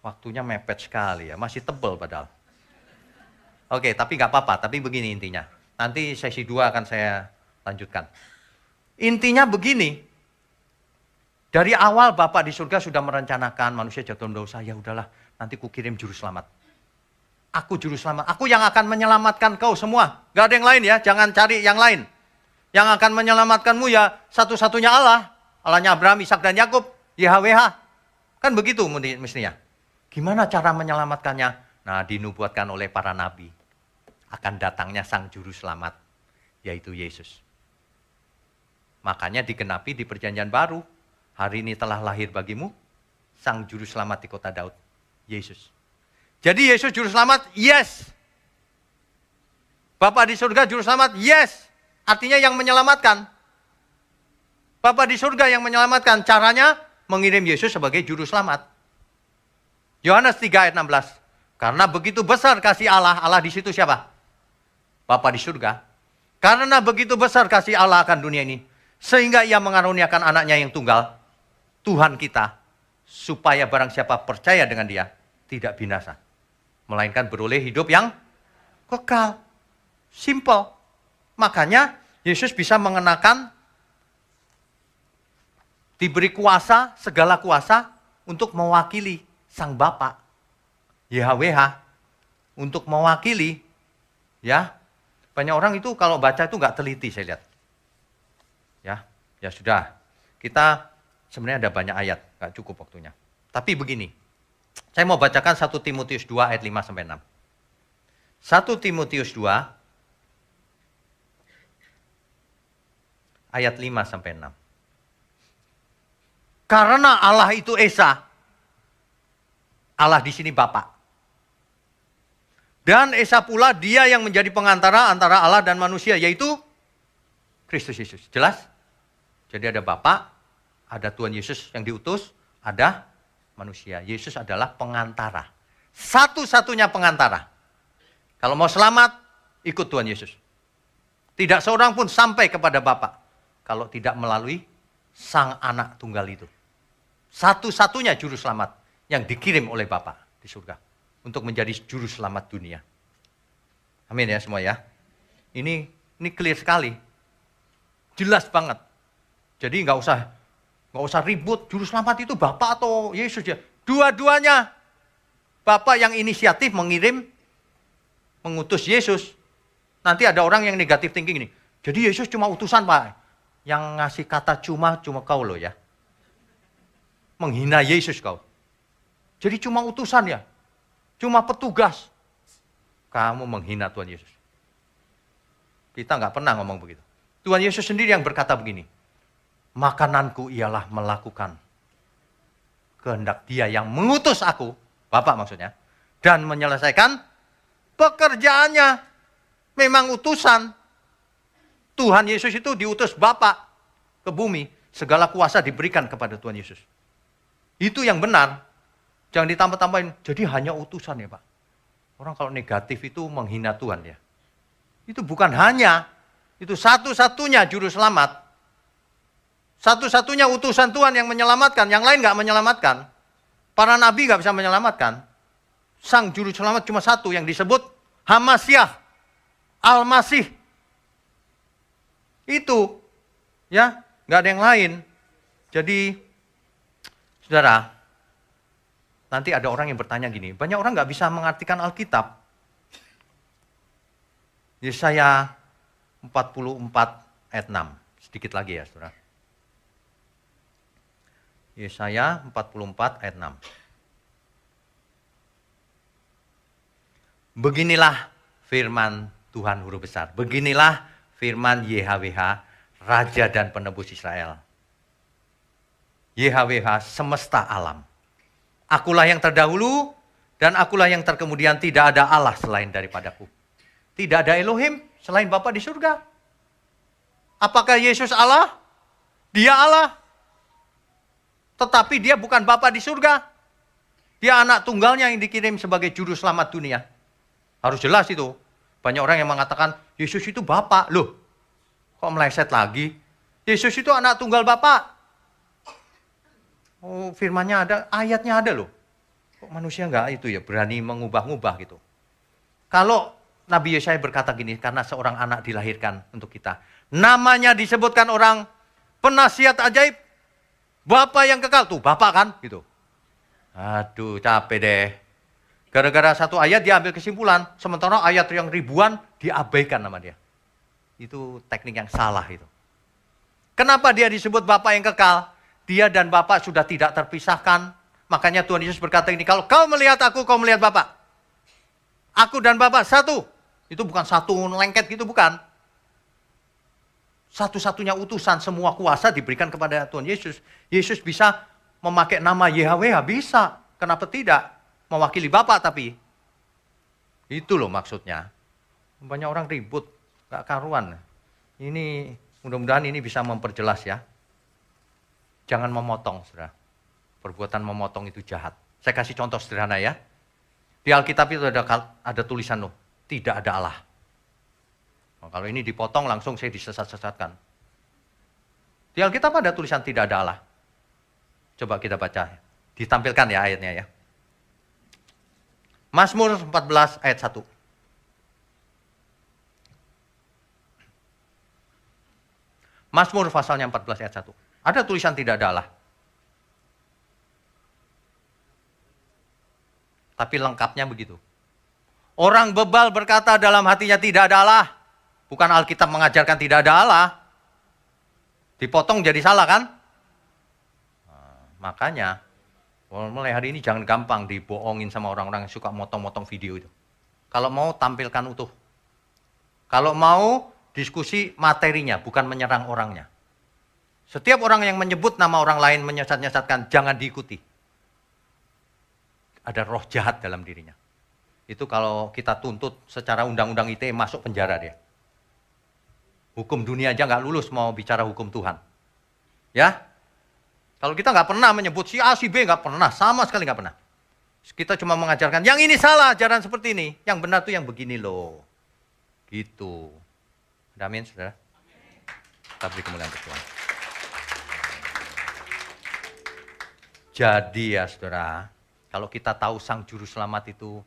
Speaker 1: Waktunya mepet sekali ya, masih tebal padahal. Oke, tapi nggak apa-apa, tapi begini intinya. Nanti sesi 2 akan saya lanjutkan. Intinya begini, dari awal Bapak di surga sudah merencanakan manusia jatuh dalam dosa, ya udahlah, nanti ku kirim juru selamat. Aku juru selamat, aku yang akan menyelamatkan kau semua. Gak ada yang lain ya, jangan cari yang lain. Yang akan menyelamatkanmu ya satu-satunya Allah. Allahnya Abraham, Ishak dan Yakub, YHWH. Kan begitu mestinya. Gimana cara menyelamatkannya? Nah, dinubuatkan oleh para nabi. Akan datangnya sang juru selamat, yaitu Yesus. Makanya digenapi di perjanjian baru. Hari ini telah lahir bagimu sang juru selamat di kota Daud, Yesus. Jadi Yesus juru selamat, yes. Bapa di surga juru selamat, yes. Artinya yang menyelamatkan. Bapa di surga yang menyelamatkan. Caranya mengirim Yesus sebagai juru selamat. Yohanes 3 ayat 16. Karena begitu besar kasih Allah, Allah di situ siapa? Bapa di surga. Karena begitu besar kasih Allah akan dunia ini, sehingga ia mengaruniakan anaknya yang tunggal, Tuhan kita, supaya barang siapa percaya dengan dia, tidak binasa. Melainkan beroleh hidup yang kekal. Simple. Makanya Yesus bisa mengenakan, diberi kuasa, segala kuasa, untuk mewakili Sang Bapa, YHWH, untuk mewakili, ya. Banyak orang itu kalau baca itu nggak teliti saya lihat. Ya sudah. Kita sebenarnya ada banyak ayat, nggak cukup waktunya. Tapi begini, Saya mau bacakan 1 Timotius 2 ayat 5 sampai 6. 1 Timotius 2 ayat 5 sampai 6. Karena Allah itu Esa. Allah di sini Bapa. Dan Esa pula dia yang menjadi pengantara antara Allah dan manusia, yaitu Kristus Yesus. Jelas? Jadi ada Bapa, ada Tuhan Yesus yang diutus, ada manusia. Yesus adalah pengantara. Satu-satunya pengantara. Kalau mau selamat, ikut Tuhan Yesus. Tidak seorang pun sampai kepada Bapa kalau tidak melalui Sang Anak Tunggal itu. Satu-satunya juru selamat yang dikirim oleh Bapa di surga untuk menjadi juru selamat dunia. Amin ya semua ya. Ini clear sekali. Jelas banget. Jadi nggak usah ribut, juru selamat itu Bapa atau Yesus ya. Dua-duanya. Bapa yang inisiatif mengutus Yesus. Nanti ada orang yang negatif thinking ini. Jadi Yesus cuma utusan Pak. Yang ngasih kata cuma kau loh ya. Menghina Yesus kau. Jadi cuma utusan ya. Cuma petugas. Kamu menghina Tuhan Yesus. Kita nggak pernah ngomong begitu. Tuhan Yesus sendiri yang berkata begini. Makananku ialah melakukan kehendak Dia yang mengutus aku. Bapak maksudnya. Dan menyelesaikan pekerjaannya. Memang utusan. Tuhan Yesus itu diutus Bapa ke bumi. Segala kuasa diberikan kepada Tuhan Yesus. Itu yang benar. Jangan ditambah-tambahin. Jadi hanya utusan ya Pak. Orang kalau negatif itu menghina Tuhan ya. Itu bukan hanya. Itu satu-satunya juru selamat. Satu-satunya utusan Tuhan yang menyelamatkan. Yang lain nggak menyelamatkan. Para nabi nggak bisa menyelamatkan. Sang juru selamat cuma satu yang disebut Hamasyah. Al-Masih. Itu. Ya. Nggak ada yang lain. Jadi. Saudara. Nanti ada orang yang bertanya gini, banyak orang nggak bisa mengartikan Alkitab. Yesaya 44 ayat 6. Sedikit lagi ya, saudara. Yesaya 44 ayat 6. Beginilah firman Tuhan huruf besar. Beginilah firman YHWH, Raja dan Penebus Israel. YHWH semesta alam. Akulah yang terdahulu dan akulah yang terkemudian, tidak ada Allah selain daripadaku. Tidak ada Elohim selain Bapa di surga. Apakah Yesus Allah? Dia Allah. Tetapi dia bukan Bapa di surga. Dia anak tunggalnya yang dikirim sebagai juru selamat dunia. Harus jelas itu. Banyak orang yang mengatakan Yesus itu Bapa. Loh, kok meleset lagi? Yesus itu anak tunggal Bapa. Oh, firmannya ada, ayatnya ada loh. Kok manusia enggak itu ya berani mengubah-ubah gitu. Kalau Nabi Yesaya berkata gini, karena seorang anak dilahirkan untuk kita. Namanya disebutkan orang penasihat ajaib, Bapa yang kekal. Tuh Bapa kan gitu. Aduh capek deh. Gara-gara satu ayat dia ambil kesimpulan, sementara ayat yang ribuan diabaikan nama dia. Itu teknik yang salah itu. Kenapa dia disebut Bapa yang kekal? Dia dan Bapa sudah tidak terpisahkan. Makanya Tuhan Yesus berkata ini, kalau kau melihat aku, kau melihat Bapa. Aku dan Bapa satu. Itu bukan satu lengket gitu, bukan. Satu-satunya utusan, semua kuasa diberikan kepada Tuhan Yesus. Yesus bisa memakai nama YHWH, bisa. Kenapa tidak? Mewakili Bapa tapi. Itu loh maksudnya. Banyak orang ribut, gak karuan. Ini, mudah-mudahan ini bisa memperjelas ya. Jangan memotong, saudara. Perbuatan memotong itu jahat. Saya kasih contoh sederhana ya. Di Alkitab itu ada tulisan loh, tidak ada Allah. Nah, kalau ini dipotong langsung saya disesat-sesatkan. Di Alkitab ada tulisan tidak ada Allah. Coba kita baca. Ditampilkan ya ayatnya ya. Mazmur 14 ayat 1. Mazmur pasalnya 14 ayat 1. Ada tulisan tidak ada Allah. Tapi lengkapnya begitu. Orang bebal berkata dalam hatinya tidak ada Allah. Bukan Alkitab mengajarkan tidak ada Allah. Dipotong jadi salah kan? Nah, makanya Mulai hari ini jangan gampang dibohongin sama orang-orang yang suka motong-motong video itu. Kalau mau tampilkan utuh. Kalau mau diskusi materinya, bukan menyerang orangnya. Setiap orang yang menyebut nama orang lain menyesat-nyesatkan, jangan diikuti. Ada roh jahat dalam dirinya. Itu kalau kita tuntut secara undang-undang ITE masuk penjara dia. Hukum dunia aja nggak lulus mau bicara hukum Tuhan. Ya, kalau kita nggak pernah menyebut si A, si B, nggak pernah, sama sekali nggak pernah. Kita cuma mengajarkan, yang ini salah, ajaran seperti ini. Yang benar tuh yang begini loh. Gitu. Amin, saudara? Kita beri kemuliaan untuk Tuhan. Jadi ya saudara, kalau kita tahu Sang Juru Selamat itu,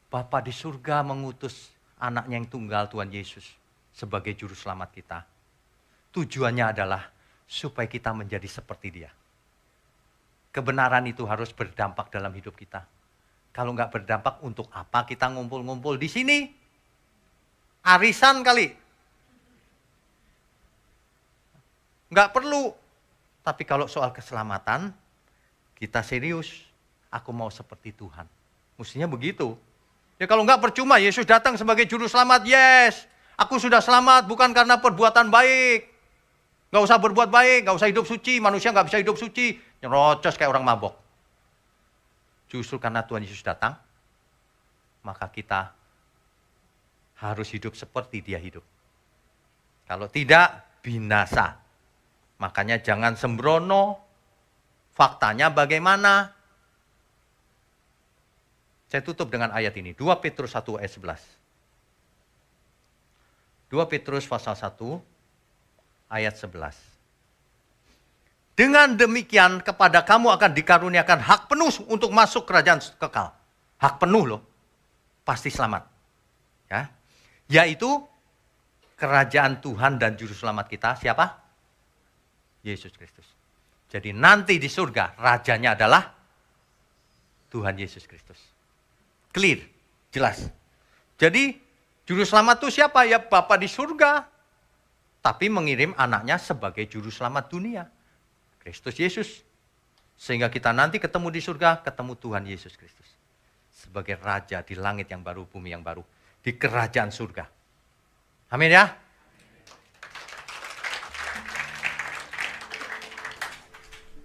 Speaker 1: Bapa di surga mengutus anaknya yang tunggal Tuhan Yesus sebagai Juru Selamat kita. Tujuannya adalah supaya kita menjadi seperti dia. Kebenaran itu harus berdampak dalam hidup kita. Kalau nggak berdampak, untuk apa kita ngumpul-ngumpul di sini? Arisan kali. Nggak perlu. Tapi kalau soal keselamatan, kita serius. Aku mau seperti Tuhan. Mestinya begitu. Ya kalau nggak percuma, Yesus datang sebagai Juru Selamat, yes. Aku sudah selamat bukan karena perbuatan baik. Nggak usah berbuat baik, nggak usah hidup suci. Manusia nggak bisa hidup suci. Nyerocos kayak orang mabok. Justru karena Tuhan Yesus datang, maka kita harus hidup seperti dia hidup. Kalau tidak, binasa. Makanya jangan sembrono. Faktanya bagaimana? Saya tutup dengan ayat ini. 2 Petrus 1 ayat 11. 2 Petrus pasal 1 ayat 11. Dengan demikian kepada kamu akan dikaruniakan hak penuh untuk masuk kerajaan kekal. Hak penuh loh. Pasti selamat. Ya. Yaitu kerajaan Tuhan dan Juru Selamat kita. Siapa? Yesus Kristus. Jadi nanti di surga rajanya adalah Tuhan Yesus Kristus. Clear, jelas. Jadi Juru Selamat itu siapa? Ya Bapa di surga. Tapi mengirim anaknya sebagai Juru Selamat dunia. Kristus Yesus. Sehingga kita nanti ketemu di surga, ketemu Tuhan Yesus Kristus. Sebagai Raja di langit yang baru, bumi yang baru. Di kerajaan surga. Amin ya.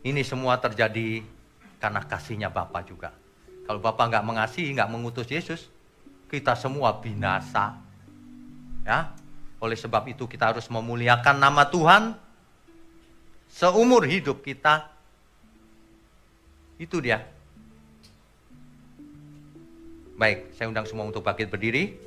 Speaker 1: Ini semua terjadi karena kasihnya Bapa juga. Kalau Bapa nggak mengasihi, nggak mengutus Yesus, kita semua binasa. Ya, oleh sebab itu kita harus memuliakan nama Tuhan seumur hidup kita. Itu dia. Baik, saya undang semua untuk bangkit berdiri.